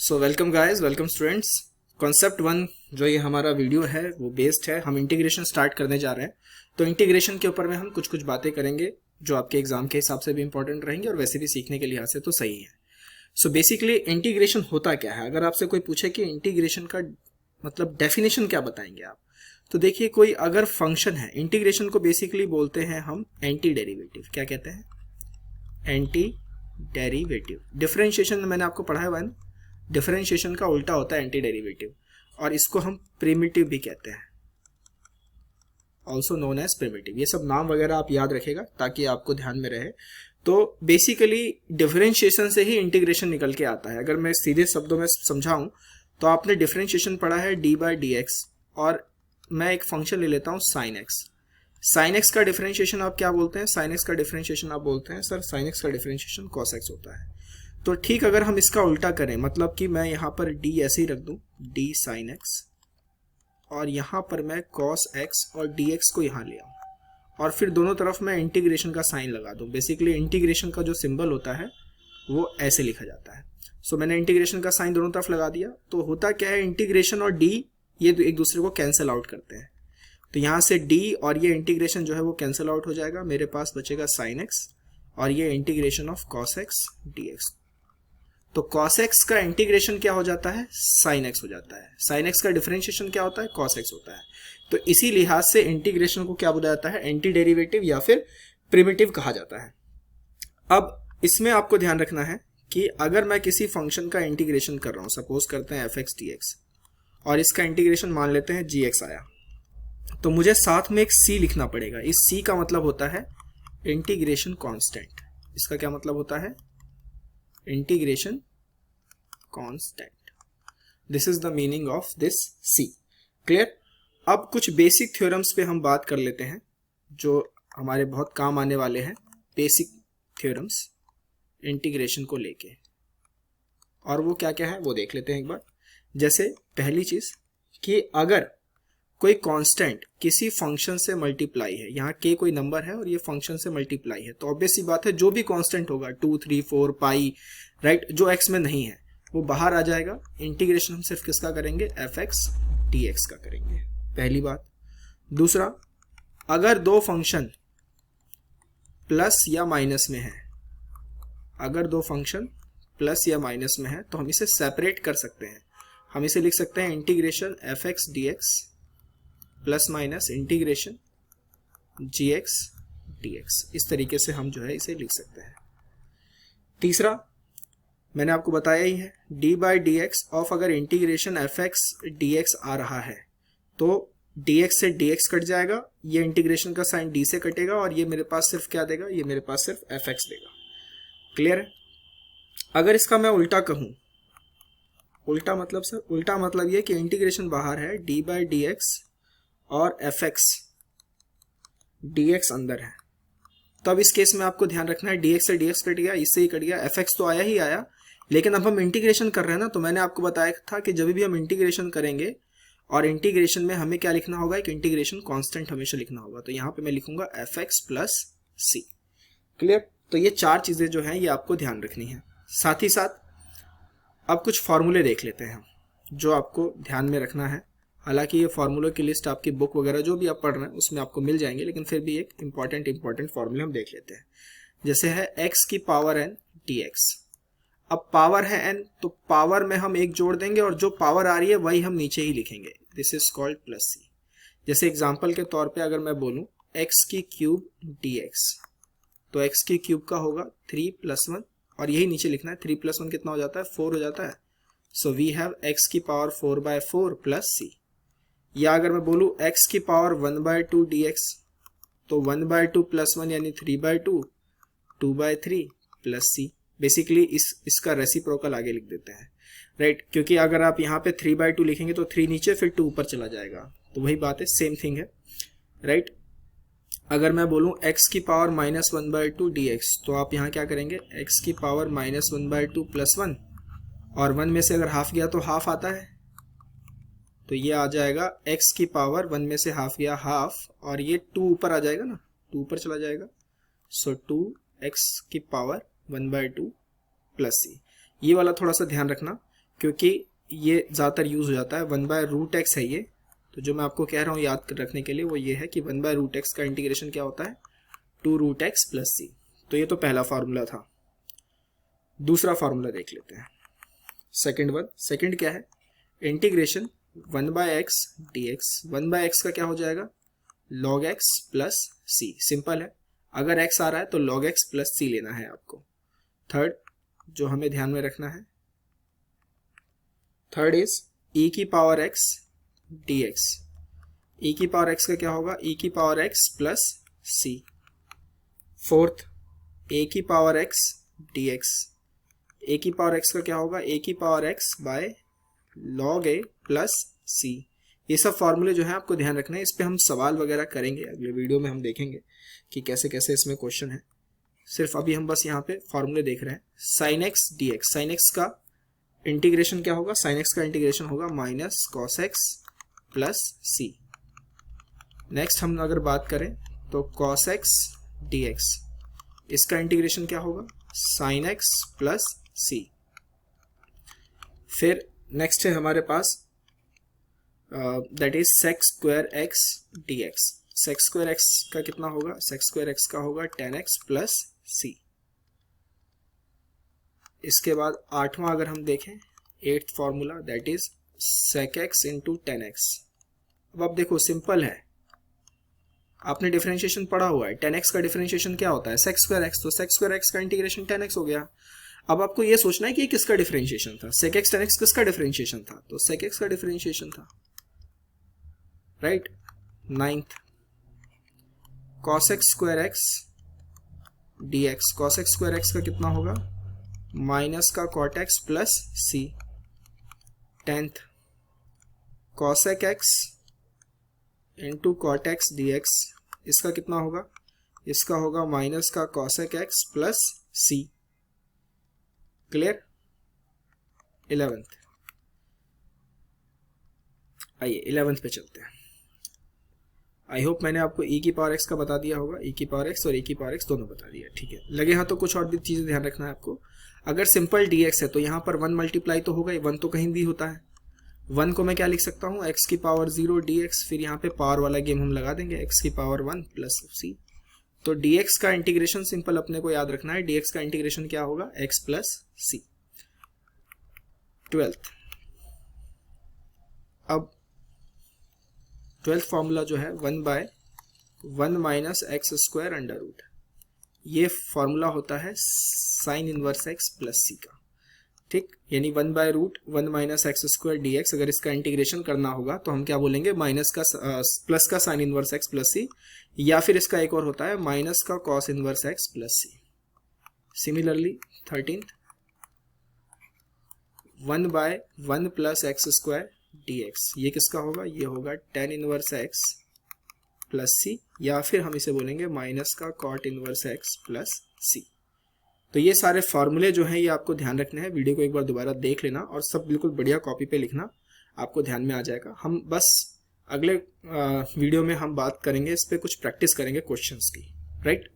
So welcome guys, welcome students. Concept one जो ये हमारा वीडियो है वो बेस्ड है, हम इंटीग्रेशन स्टार्ट करने जा रहे हैं। तो इंटीग्रेशन के ऊपर में हम कुछ कुछ बातें करेंगे जो आपके एग्जाम के हिसाब से भी इंपॉर्टेंट रहेंगे और वैसे भी सीखने के लिहाज से तो सही है। सो बेसिकली इंटीग्रेशन होता क्या है, अगर आपसे कोई पूछे कि इंटीग्रेशन का मतलब डेफिनेशन क्या बताएंगे आप, तो देखिए कोई अगर फंक्शन है, इंटीग्रेशन को बेसिकली बोलते हैं हम एंटी डेरिवेटिव। क्या कहते हैं? Anti derivative. डिफरेंशिएशन मैंने आपको पढ़ाया हुआ है ना, डिफरेंशिएशन का उल्टा होता है एंटी डेरिवेटिव, और इसको हम प्रिमिटिव भी कहते हैं, ऑल्सो नोन एज प्रिमिटिव। ये सब नाम वगैरह आप याद रखेगा ताकि आपको ध्यान में रहे। तो बेसिकली डिफरेंशिएशन से ही इंटीग्रेशन निकल के आता है। अगर मैं सीधे शब्दों में समझाऊं तो आपने डिफरेंशिएशन पढ़ा है डी बाई डी एक्स, और मैं एक फंक्शन ले लेता हूं साइन एक्स। साइन एक्स का डिफरेंशिएशन आप क्या बोलते हैं? साइन एक्स का डिफरेंशिएशन आप बोलते हैं सर साइन एक्स का डिफरेंशिएशन कॉस एक्स होता है। तो ठीक, अगर हम इसका उल्टा करें, मतलब कि मैं यहाँ पर d ऐसे ही रख दूं, d साइन एक्स, और यहाँ पर मैं cos x और dx को यहाँ ले आऊँ, और फिर दोनों तरफ मैं इंटीग्रेशन का साइन लगा दूं। बेसिकली इंटीग्रेशन का जो सिंबल होता है वो ऐसे लिखा जाता है। सो मैंने इंटीग्रेशन का साइन दोनों तरफ लगा दिया, तो होता क्या है, इंटीग्रेशन और d ये एक दूसरे को कैंसिल आउट करते हैं। तो यहाँ से d और ये इंटीग्रेशन जो है वो कैंसिल आउट हो जाएगा, मेरे पास बचेगा साइन x और ये integration of cos x dx। तो cos x का इंटीग्रेशन क्या हो जाता है? sin x हो जाता है। sin x का डिफरेंशिएशन क्या होता है? cos x होता है। तो इसी लिहाज से इंटीग्रेशन को क्या बोला जाता है? एंटी डेरिवेटिव या फिर प्रिमिटिव कहा जाता है। अब इसमें आपको ध्यान रखना है कि अगर मैं किसी फंक्शन का इंटीग्रेशन कर रहा हूं, सपोज करते हैं f(x) dx, और इसका इंटीग्रेशन मान लेते हैं gx आया, तो मुझे साथ में एक c लिखना पड़ेगा। इस c का मतलब होता है इंटीग्रेशन कांस्टेंट। इसका क्या मतलब होता है? Integration constant. This is the meaning of this C. Clear? अब कुछ बेसिक थ्योरम्स पे हम बात कर लेते हैं जो हमारे बहुत काम आने वाले हैं। बेसिक थ्योरम्स इंटीग्रेशन को लेके, और वो क्या क्या है वो देख लेते हैं एक बार। जैसे पहली चीज कि अगर कोई कांस्टेंट किसी फंक्शन से मल्टीप्लाई है, यहाँ k कोई नंबर है और ये फंक्शन से मल्टीप्लाई है, तो ऑब्वियस सी बात है जो भी कांस्टेंट होगा 2, 3, 4, पाई, राइट, जो x में नहीं है वो बाहर आ जाएगा। इंटीग्रेशन हम सिर्फ किसका करेंगे? f(x) dx का करेंगे, पहली बात। दूसरा, अगर दो फंक्शन प्लस या माइनस में है, अगर दो फंक्शन प्लस या माइनस में है तो हम इसे सेपरेट कर सकते हैं। हम इसे लिख सकते हैं integration f(x) dx plus minus integration gx dx। इस तरीके से हम जो है इसे लिख सकते हैं। तीसरा, मैंने आपको बताया ही है d by D x of, अगर इंटीग्रेशन f(x) dx आ रहा है तो dx से dx कट जाएगा, ये इंटीग्रेशन का साइन d से कटेगा, और ये मेरे पास सिर्फ क्या देगा? ये मेरे पास सिर्फ f(x) देगा। क्लियर है? अगर इसका मैं उल्टा कहूं, उल्टा मतलब सर, उल्टा मतलब ये कि इंटीग्रेशन बाहर है, d बाई डी एक्स और f(x) dx अंदर है, तब इस केस में आपको ध्यान रखना है dx से dx कट गया, इससे ही कट गया, f(x) तो आया ही आया, लेकिन अब हम इंटीग्रेशन कर रहे हैं ना, तो मैंने आपको बताया था कि जब भी हम इंटीग्रेशन करेंगे और इंटीग्रेशन में हमें क्या लिखना होगा? एक इंटीग्रेशन कांस्टेंट हमेशा लिखना होगा। तो यहाँ पे मैं लिखूंगा f(x) प्लस c। क्लियर? तो ये चार चीजें जो हैं ये आपको ध्यान रखनी है। साथ ही साथ अब कुछ फॉर्मूले देख लेते हैं जो आपको ध्यान में रखना है। हालांकि ये फार्मूलों की लिस्ट आपकी बुक वगैरह जो भी आप पढ़ रहे हैं उसमें आपको मिल जाएंगे, लेकिन फिर भी एक इंपॉर्टेंट फार्मूले हम देख लेते हैं। जैसे है x की पावर n dx। अब पावर है n, तो पावर में हम एक जोड़ देंगे और जो पावर आ रही है वही हम नीचे ही लिखेंगे। This is called plus c। जैसे एग्जाम्पल के तौर पे अगर मैं बोलूं x की क्यूब dx, तो x की क्यूब का होगा 3 + 1, और यही नीचे लिखना है। 3 + 1 कितना हो जाता है? 4 हो जाता है। सो वी हैव x की पावर 4/4 प्लस c। या अगर मैं बोलूं x की पावर 1/2 dx, तो 1/2 + 1 यानी 3/2, 2/3 प्लस c। बेसिकली इसका रेसिप्रोकल आगे लिख देते हैं, राइट, क्योंकि अगर आप यहाँ पे 3/2 लिखेंगे तो 3 नीचे फिर 2 ऊपर चला जाएगा, तो वही बात है, सेम थिंग है, राइट। अगर मैं बोलूं x की पावर -1/2 dx, तो आप यहाँ क्या करेंगे? x की पावर -1/2 + 1, और 1 में से अगर हाफ गया तो हाफ आता है, तो ये आ जाएगा x की पावर 1 में से हाफ गया हाफ, और ये 2 ऊपर आ जाएगा ना, 2 ऊपर चला जाएगा। सो 2x की पावर 1/2 प्लस c। ये वाला थोड़ा सा ध्यान रखना, क्योंकि ये ज़्यादातर यूज़ हो जाता है। 1/√x है ये, तो जो मैं आपको कह रहा हूँ याद रखने के लिए वो ये है कि 1/√x का इंटीग्रेशन क्या होता है, 2√x + c। तो ये तो पहला फार्मूला था। दूसरा फार्मूला देख लेते हैं, सेकंड क्या है, इंटीग्रेशन 1/x dx। 1/x का क्या हो जाएगा, log x + c। सिंपल है, अगर x आ रहा है तो log x + c लेना है आपको। थर्ड जो हमें ध्यान में रखना है, third is e⁻x dx। e⁻x का क्या होगा, e⁻x + c। Fourth a⁻x dx। a⁻x का क्या होगा, a⁻x log a + c। ये सब फॉर्मूले जो है आपको ध्यान रखना है, इस पे हम सवाल वगैरह करेंगे, अगले वीडियो में हम देखेंगे कि कैसे कैसे इसमें क्वेश्चन है। सिर्फ अभी हम बस यहाँ पे फॉर्मूले देख रहे हैं। sin x dx, sin x का इंटीग्रेशन क्या होगा, sin x का इंटीग्रेशन होगा -cos x + c। नेक्स्ट हम अगर बात करें तो cos x dx, इसका इंटीग्रेशन क्या होगा, sin x + c। फिर नेक्स्ट है हमारे पास that is sec² x dx। sec² x का कितना होगा, sec² x का होगा tan x + c। इसके बाद आठवां अगर हम देखें, 8th formula that is sec x × tan x। अब आप देखो सिंपल है, आपने डिफरेंशिएशन पढ़ा हुआ है, tan x का डिफरेंशिएशन क्या होता है, sec² x। तो sec² x का इंटीग्रेशन tan x हो गया। अब आपको ये सोचना है कि किसका डिफरेंशिएशन था, sec x tan x किसका डिफरेंशिएशन था, तो sec x का डिफरेंशिएशन था, right. 9th cos x² x dx। cos x² x का कितना होगा, -cot x + c। 10th cosec x × cot x dx, इसका कितना होगा, इसका होगा -cosec x + c। Clear. 11th, आइए 11th पे चलते हैं। आई होप मैंने आपको e⁻x का बता दिया होगा, e⁻x और e⁻x दोनों बता दिया, ठीक है। लगे हाँ तो कुछ और भी चीज़ें ध्यान रखना है आपको। अगर सिंपल dx है तो यहाँ पर 1 मल्टीप्लाई तो होगा ही, 1 तो कहीं भी होता है। 1 को मैं क्या लिख सकता हूँ, x⁻0 dx, फिर यहाँ पे पावर वाला गेम हम लगा देंगे, x⁻1 + c। तो dx का इंटीग्रेशन सिंपल अपने को याद रखना है, dx का इंटीग्रेशन क्या होगा, x + c। 12th, अब 12th फॉर्मूला जो है 1/1 - x²√। ये फॉर्मूला होता है sin 1x + c का, ठीक। यानी 1/√1 - x² dx। अगर इसका इंटीग्रेशन करना होगा तो हम क्या बोलेंगे, प्लस का sin 1x + c, या फिर इसका एक और होता है -cos 1x + c। Similarly 13th 1/1 + x² dx, ये किसका होगा, ये होगा tan 1x + c, या फिर हम इसे बोलेंगे -cot 1x + c। तो ये सारे फॉर्मूले जो हैं ये आपको ध्यान रखने हैं। वीडियो को एक बार दोबारा देख लेना और सब बिल्कुल बढ़िया कॉपी पे लिखना, आपको ध्यान में आ जाएगा। हम बस अगले वीडियो में हम बात करेंगे, इस पे कुछ प्रैक्टिस करेंगे क्वेश्चंस की, राइट।